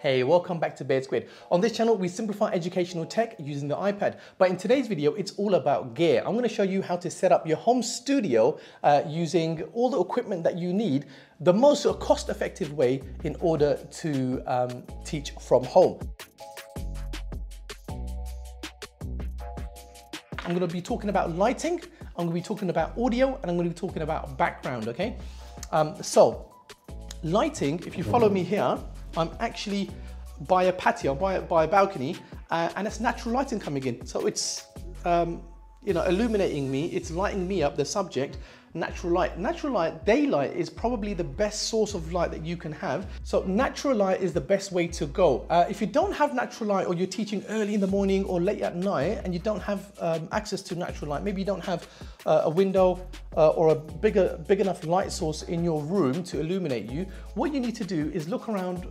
Hey, welcome back to Beard Squid. On this channel, we simplify educational tech using the iPad. But in today's video, it's all about gear. I'm going to show you how to set up your home studio using all the equipment that you need, the most cost-effective way in order to teach from home. I'm going to be talking about lighting, I'm going to be talking about audio, and I'm going to be talking about background, okay? So, lighting, if you follow me here, I'm actually by a patio, by a balcony, and it's natural lighting coming in. So it's, illuminating me, it's lighting me up, the subject, natural light. Natural light, daylight is probably the best source of light that you can have. So natural light is the best way to go. If you don't have natural light, or you're teaching early in the morning or late at night and you don't have access to natural light, maybe you don't have a window or a big enough light source in your room to illuminate you, what you need to do is look around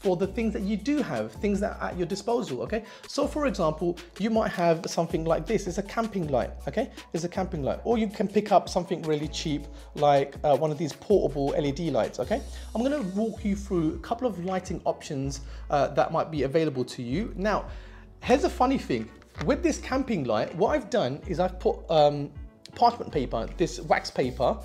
for the things that you do have, things that are at your disposal, okay? So for example, you might have something like this. It's a camping light, okay? It's a camping light. Or you can pick up something really cheap like one of these portable LED lights, okay? I'm gonna walk you through a couple of lighting options that might be available to you. Now, here's a funny thing. With this camping light, what I've done is I've put parchment paper, this wax paper,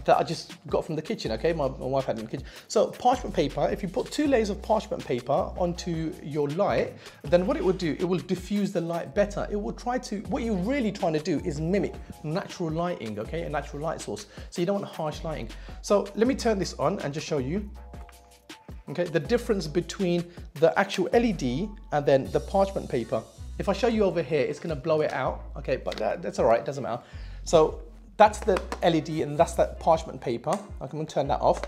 that I just got from the kitchen, okay? My wife had it in the kitchen. So parchment paper, if you put 2 layers of parchment paper onto your light, then what it will do, it will diffuse the light better. It will try to, what you're really trying to do is mimic natural lighting, okay? A natural light source. So you don't want harsh lighting. So let me turn this on and just show you, okay? The difference between the actual LED and then the parchment paper. If I show you over here, it's gonna blow it out, okay? But that's all right, it doesn't matter. So that's the LED and that's that parchment paper. I'm gonna turn that off.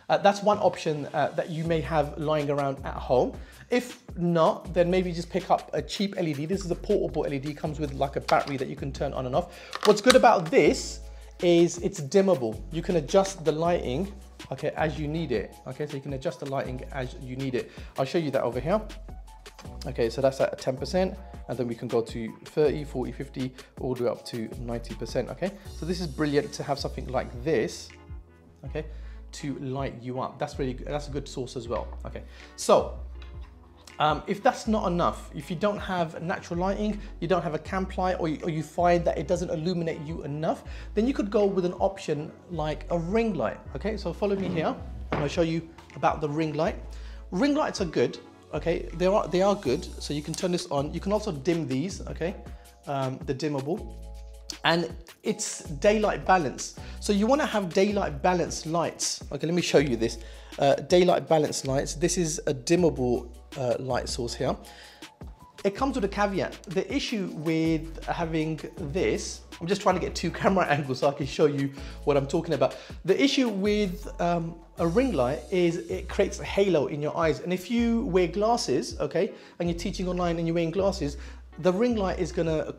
That's one option that you may have lying around at home. If not, then maybe just pick up a cheap LED. This is a portable LED, comes with like a battery that you can turn on and off. What's good about this is it's dimmable. You can adjust the lighting, okay, as you need it. Okay, so you can adjust the lighting as you need it. I'll show you that over here. Okay, so that's at 10%, and then we can go to 30, 40, 50, all the way up to 90%, okay? So this is brilliant to have something like this, okay, to light you up. That's a good source as well, okay? So, if that's not enough, if you don't have natural lighting, you don't have a camp light, or you find that it doesn't illuminate you enough, then you could go with an option like a ring light, okay? So follow me here, and I'll show you about the ring light. Ring lights are good. Okay, they are good, so you can turn this on. You can also dim these, okay, the dimmable, and it's daylight balance. So you want to have daylight balance lights. Okay, let me show you this. Daylight balance lights. This is a dimmable light source here. It comes with a caveat. The issue with having this, I'm just trying to get 2 camera angles so I can show you what I'm talking about. The issue with a ring light is it creates a halo in your eyes. And if you wear glasses, okay, and you're teaching online and you're wearing glasses, the ring light is gonna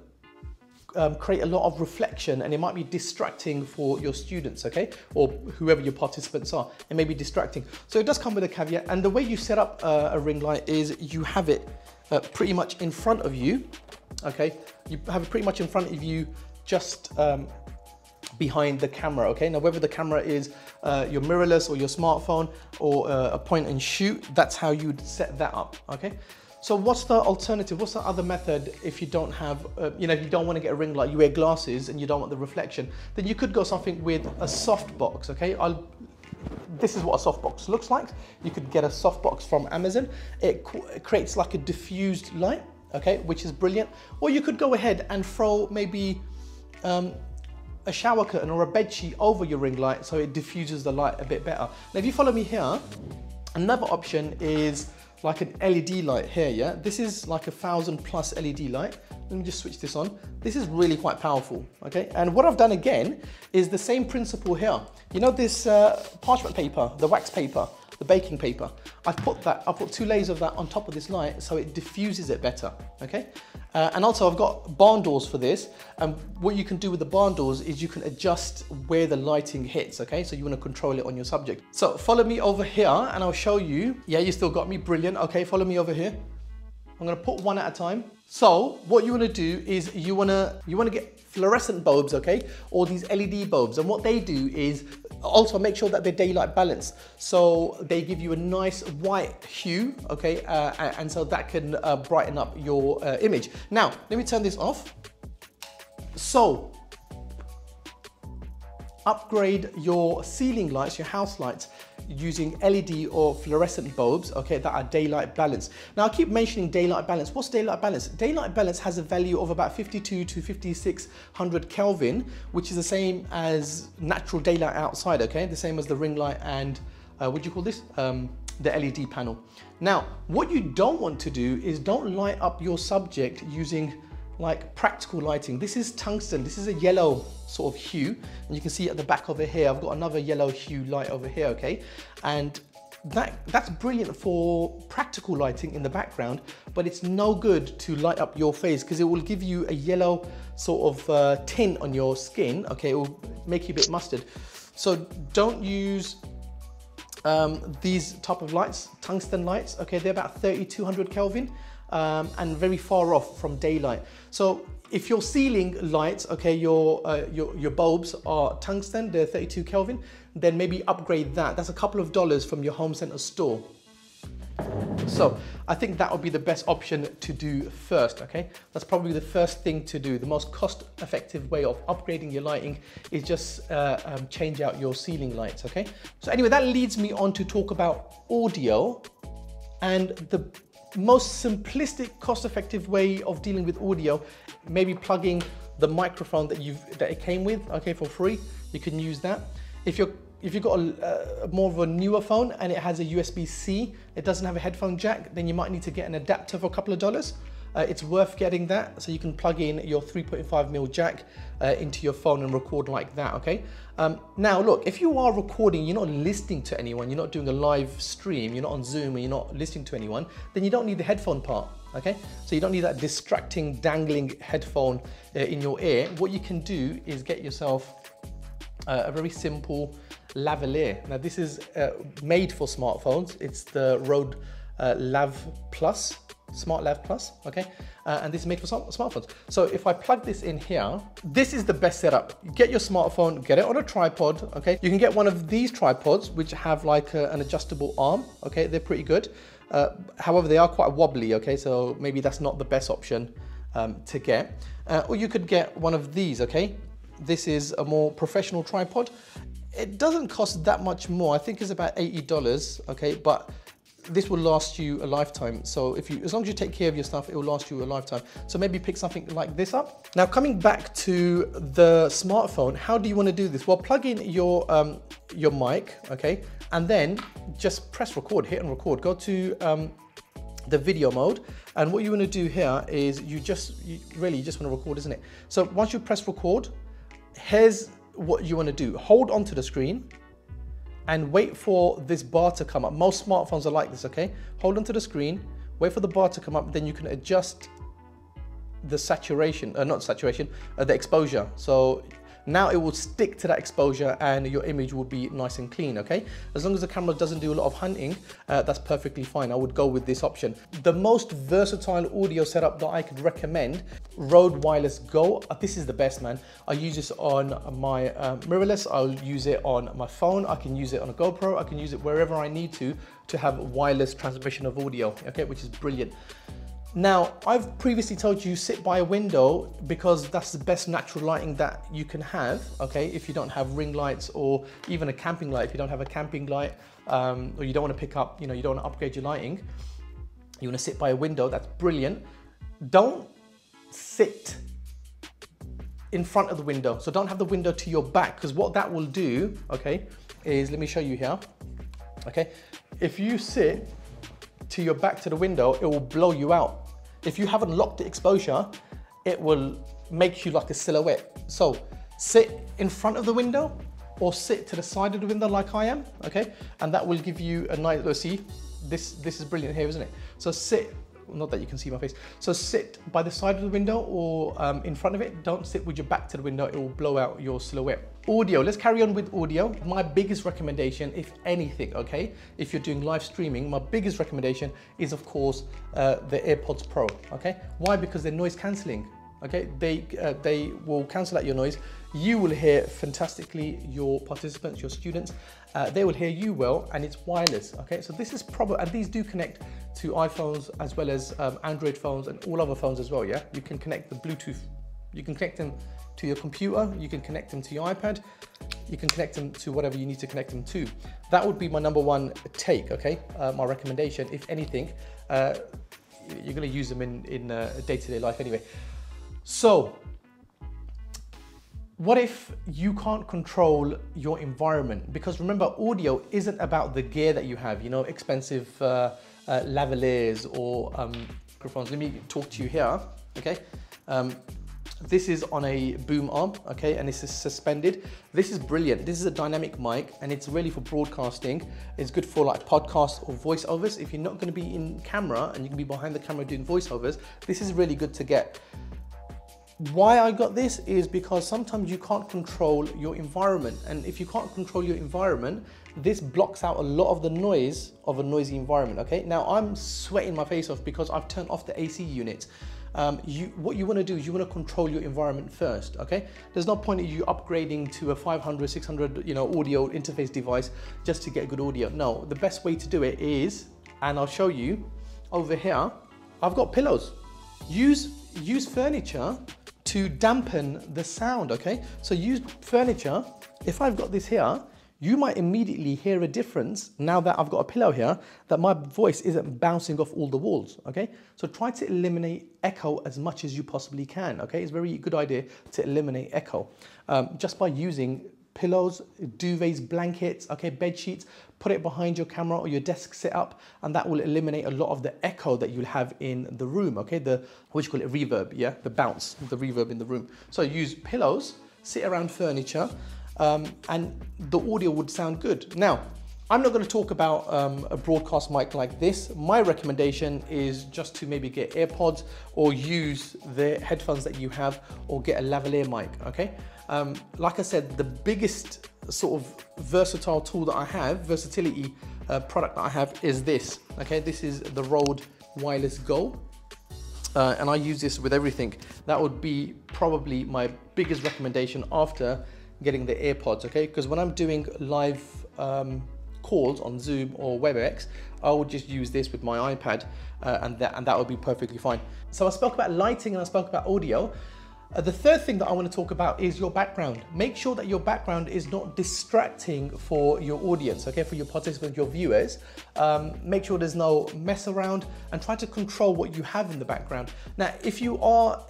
create a lot of reflection, and it might be distracting for your students, okay? Or whoever your participants are, it may be distracting. So it does come with a caveat. And the way you set up a ring light is you have it pretty much in front of you, okay? You have it pretty much in front of you, just behind the camera, okay? Now, whether the camera is your mirrorless or your smartphone or a point and shoot, that's how you'd set that up, okay? So what's the alternative? What's the other method if you don't have, if you don't want to get a ring light, you wear glasses and you don't want the reflection, then you could go something with a soft box, okay? This is what a softbox looks like. You could get a softbox from Amazon. It creates like a diffused light, okay, which is brilliant. Or you could go ahead and throw maybe a shower curtain or a bed sheet over your ring light so it diffuses the light a bit better. Now, if you follow me here, another option is like an LED light here, yeah? This is like 1,000+ LED light. Let me just switch this on. This is really quite powerful, okay? And what I've done again is the same principle here. You know this parchment paper, the wax paper, the baking paper? I put 2 layers of that on top of this light so it diffuses it better, okay? And also I've got barn doors for this. And what you can do with the barn doors is you can adjust where the lighting hits, okay? So you want to control it on your subject. So follow me over here and I'll show you. Yeah, you still got me, brilliant. Okay, follow me over here. I'm gonna put one at a time. So what you wanna do is you wanna get fluorescent bulbs, okay? Or these LED bulbs. And what they do is Also, make sure that they're daylight balanced, so they give you a nice white hue, okay, and so that can brighten up your image. Now, let me turn this off. So, upgrade your ceiling lights, your house lights, using LED or fluorescent bulbs, okay, that are daylight balanced. Now, I keep mentioning daylight balance. What's daylight balance? Daylight balance has a value of about 52 to 5600 Kelvin, which is the same as natural daylight outside, okay? The same as the ring light and, what do you call this? The LED panel. Now, what you don't want to do is don't light up your subject using like practical lighting. This is tungsten, this is a yellow sort of hue, and you can see at the back over here, I've got another yellow hue light over here, okay? And that's brilliant for practical lighting in the background, but it's no good to light up your face because it will give you a yellow sort of tint on your skin, okay? It will make you a bit mustard. So don't use these type of lights, tungsten lights, okay? They're about 3200 Kelvin. And very far off from daylight. So if your ceiling lights, okay, your bulbs are tungsten, they're 32 Kelvin, then maybe upgrade that. That's a couple of dollars from your home center store. So I think that would be the best option to do first, okay? That's probably the first thing to do. The most cost-effective way of upgrading your lighting is just change out your ceiling lights, okay? So anyway, that leads me on to talk about audio, and the most simplistic, cost-effective way of dealing with audio, maybe plugging the microphone that it came with, okay, for free. You can use that. If you've got a more of a newer phone and it has a USB-C, it doesn't have a headphone jack, then you might need to get an adapter for a couple of dollars. It's worth getting that, so you can plug in your 3.5mm jack into your phone and record like that, okay? Now look, if you are recording, you're not listening to anyone, you're not doing a live stream, you're not on Zoom and you're not listening to anyone, then you don't need the headphone part, okay? So you don't need that distracting, dangling headphone in your ear. What you can do is get yourself a very simple lavalier. Now this is made for smartphones. It's the Rode Lav Plus. Smart Lav Plus, okay? And this is made for smartphones. So if I plug this in here, this is the best setup. Get your smartphone, get it on a tripod, okay? You can get one of these tripods, which have like an adjustable arm, okay? They're pretty good. However, they are quite wobbly, okay? So maybe that's not the best option to get. Or you could get one of these, okay? This is a more professional tripod. It doesn't cost that much more. I think it's about $80, okay? But this will last you a lifetime. So as long as you take care of your stuff, it will last you a lifetime. So maybe pick something like this up. Now coming back to the smartphone, how do you want to do this? Well, plug in your mic, okay? And then just press record, hit and record. Go to the video mode. And what you want to do here is you really just want to record, isn't it? So once you press record, here's what you want to do. Hold onto the screen and wait for this bar to come up. Most smartphones are like this, okay? Hold onto the screen, wait for the bar to come up, then you can adjust the saturation, the exposure. So now it will stick to that exposure and your image will be nice and clean, okay? As long as the camera doesn't do a lot of hunting, that's perfectly fine. I would go with this option. The most versatile audio setup that I could recommend, Rode Wireless Go. This is the best, man. I use this on my mirrorless. I'll use it on my phone. I can use it on a GoPro. I can use it wherever I need to have wireless transmission of audio, okay? Which is brilliant. Now, I've previously told you sit by a window because that's the best natural lighting that you can have, okay? If you don't have ring lights or even a camping light, if you don't have a camping light or you don't want to pick up, you don't want to upgrade your lighting, you want to sit by a window, that's brilliant. Don't sit in front of the window. So don't have the window to your back, because what that will do, okay, is, let me show you here, okay? If you sit to your back to the window, it will blow you out. If you haven't locked the exposure, it will make you like a silhouette. So sit in front of the window or sit to the side of the window like I am, okay? And that will give you a nice, see, this is brilliant here, isn't it? So sit, not that you can see my face. So sit by the side of the window or in front of it. Don't sit with your back to the window, it will blow out your silhouette. Audio, let's carry on with audio. My biggest recommendation, if anything, okay, if you're doing live streaming, my biggest recommendation is of course the AirPods Pro, okay? Why? Because they're noise cancelling. okay? They will cancel out your noise. You will hear fantastically your participants, your students. They will hear you well, and it's wireless, okay? So this is probably, and these do connect to iPhones as well as Android phones and all other phones as well, yeah? You can connect the Bluetooth, you can connect them to your computer, you can connect them to your iPad, you can connect them to whatever you need to connect them to. That would be my number one take, okay? My recommendation, if anything, you're gonna use them in day-to-day life anyway. So, what if you can't control your environment? Because remember, audio isn't about the gear that you have, you know, expensive lavaliers or microphones. Let me talk to you here, okay? This is on a boom arm, okay, and this is suspended. This is brilliant. This is a dynamic mic, and it's really for broadcasting. It's good for like podcasts or voiceovers. If you're not going to be in camera and you can be behind the camera doing voiceovers, this is really good to get. Why I got this is because sometimes you can't control your environment, and if you can't control your environment, this blocks out a lot of the noise of a noisy environment, okay? Now I'm sweating my face off because I've turned off the AC unit. What you want to do is you want to control your environment first, okay? There's no point in you upgrading to a 500, 600, you know, audio interface device just to get good audio. No, the best way to do it is, and I'll show you over here, I've got pillows. Use furniture to dampen the sound, okay? So use furniture. If I've got this here, you might immediately hear a difference now that I've got a pillow here, that my voice isn't bouncing off all the walls, okay? So try to eliminate echo as much as you possibly can, okay? It's a very good idea to eliminate echo. Just by using pillows, duvets, blankets, okay, bed sheets, put it behind your camera or your desk setup, and that will eliminate a lot of the echo that you'll have in the room, okay? What you call it, reverb, yeah? The bounce, the reverb in the room. So use pillows, sit around furniture, and the audio would sound good. Now, I'm not going to talk about a broadcast mic like this. My recommendation is just to maybe get AirPods or use the headphones that you have, or get a lavalier mic, okay? Like I said, the biggest sort of versatile tool that I have, versatility product that I have is this, okay? This is the Rode Wireless Go. And I use this with everything. That would be probably my biggest recommendation after getting the AirPods, okay? Because when I'm doing live calls on Zoom or WebEx, I would just use this with my iPad and that would be perfectly fine. So I spoke about lighting and I spoke about audio. The third thing that I want to talk about is your background. Make sure that your background is not distracting for your audience, okay, for your participants, your viewers. Make sure there's no mess around, and try to control what you have in the background. Now, if you are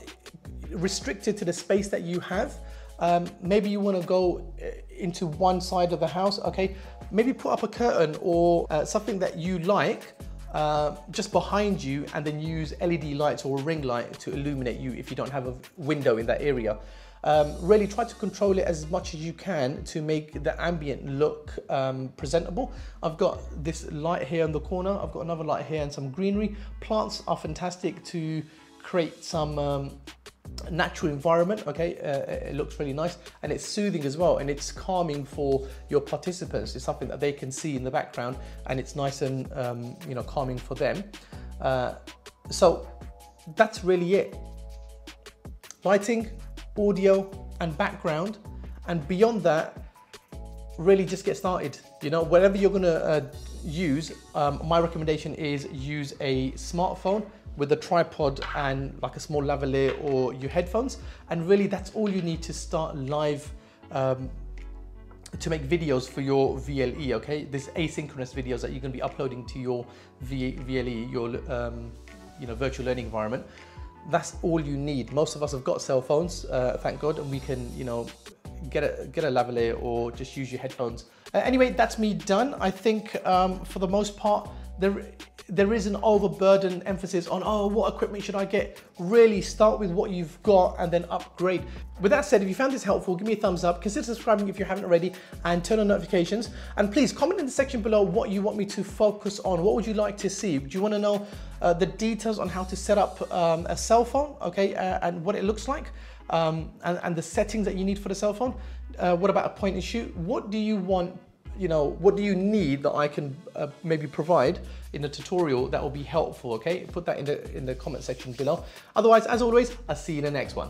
restricted to the space that you have, maybe you want to go into one side of the house, okay? Maybe put up a curtain or something that you like just behind you, and then use LED lights or a ring light to illuminate you if you don't have a window in that area. Really try to control it as much as you can to make the ambient look presentable. I've got this light here in the corner, I've got another light here and some greenery. Plants are fantastic to create some natural environment, okay? It looks really nice and it's soothing as well, and it's calming for your participants. It's something that they can see in the background, and it's nice and you know, calming for them. So that's really it. Lighting, audio and background, and beyond that, really just get started. You know, whatever you're gonna use, my recommendation is use a smartphone with a tripod and like a small lavalier or your headphones, and really that's all you need to start live to make videos for your VLE, okay? This asynchronous videos that you're going to be uploading to your VLE, your you know, virtual learning environment. That's all you need. Most of us have got cell phones, thank God, and we can, you know, get a lavalier or just use your headphones. Anyway, that's me done. I think for the most part, there is an overburdened emphasis on, oh, what equipment should I get? Really start with what you've got and then upgrade. With that said, if you found this helpful, give me a thumbs up, consider subscribing if you haven't already, and turn on notifications. And please comment in the section below what you want me to focus on. What would you like to see? Do you want to know the details on how to set up a cell phone, okay, and what it looks like, and the settings that you need for the cell phone? What about a point and shoot? What do you want you know, what do you need that I can maybe provide in the tutorial that will be helpful, okay? Put that in the comment section below. Otherwise, as always, I'll see you in the next one.